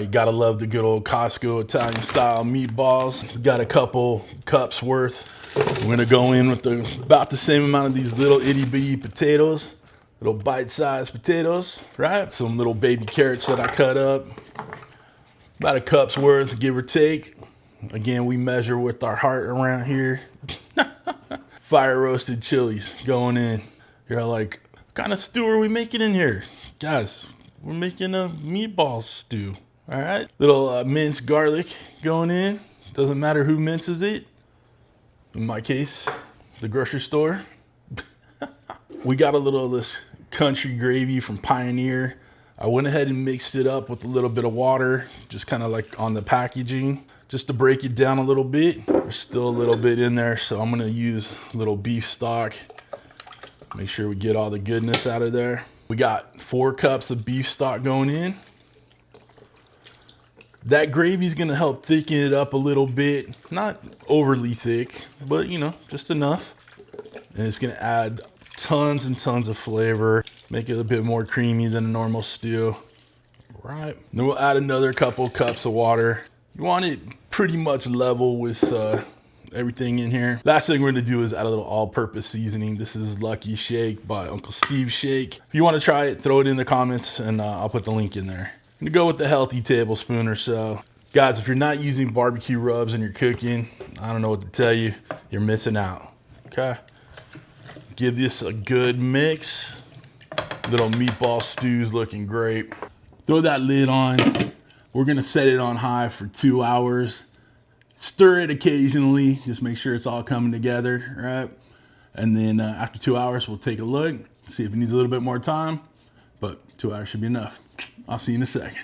You gotta love the good old Costco Italian style meatballs. Got a couple cups worth. We're gonna go in with about the same amount of these little itty bitty potatoes, little bite-sized potatoes, right? Some little baby carrots that I cut up. About a cup's worth, give or take. Again, we measure with our heart around here. Fire roasted chilies going in. You're like, what kind of stew are we making in here? Guys, we're making a meatball stew, all right? Little minced garlic going in. Doesn't matter who minces it. In my case, the grocery store. We got a little of this country gravy from Pioneer. I went ahead and mixed it up with a little bit of water, just kind of like on the packaging, just to break it down a little bit. There's still a little bit in there, so I'm gonna use a little beef stock. Make sure we get all the goodness out of there. We got 4 cups of beef stock going in. That gravy is gonna help thicken it up a little bit. Not overly thick, but you know, just enough. And it's gonna add tons and tons of flavor. Make it a bit more creamy than a normal stew. Right. Then we'll add another couple cups of water. You want it pretty much level with everything in here. Last thing we're gonna do is add a little all-purpose seasoning. This is Lucky Shake by Uncle Steve Shake. If you wanna try it, throw it in the comments and I'll put the link in there. I'm gonna go with the healthy tablespoon or so. Guys, if you're not using barbecue rubs and you're cooking, I don't know what to tell you, you're missing out, okay? Give this a good mix. Little meatball stew's looking great. Throw that lid on. We're gonna set it on high for 2 hours. Stir it occasionally, just make sure it's all coming together, right? And then after 2 hours, we'll take a look, see if it needs a little bit more time, but 2 hours should be enough. I'll see you in a second.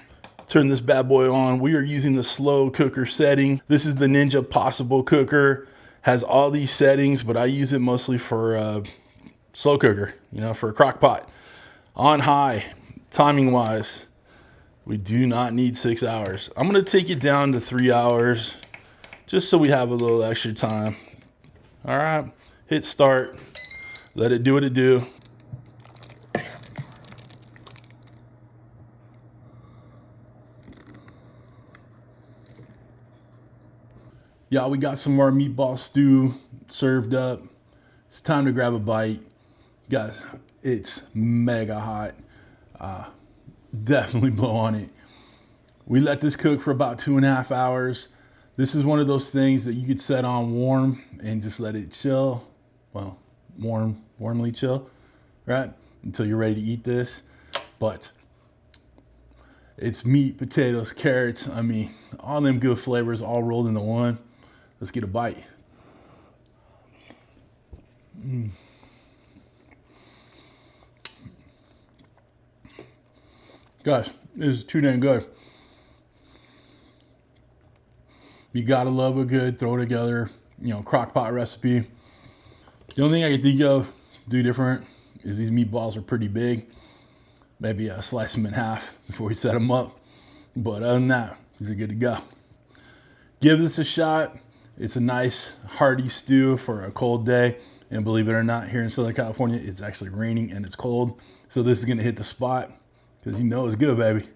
Turn this bad boy on. We are using the slow cooker setting. This is the Ninja Possible cooker. Has all these settings, but I use it mostly for slow cooker, you know, for a crock pot. On high, timing wise, we do not need 6 hours. I'm gonna take it down to 3 hours, just so we have a little extra time. All right, hit start, let it do what it do. Y'all, we got some more meatball stew served up. It's time to grab a bite. Guys, it's mega hot. Definitely blow on it. We let this cook for about 2.5 hours. This is one of those things that you could set on warm and just let it chill. Well, warmly chill, right? Until you're ready to eat this. But it's meat, potatoes, carrots. I mean, all them good flavors all rolled into one. Let's get a bite. Guys, this is too damn good. You gotta love a good throw together, you know, crock pot recipe. The only thing I can think of do different is these meatballs are pretty big. Maybe slice them in half before you set them up. But other than that, these are good to go. Give this a shot. It's a nice hearty stew for a cold day. And believe it or not, here in Southern California, it's actually raining and it's cold. So this is gonna hit the spot because you know it's good, baby.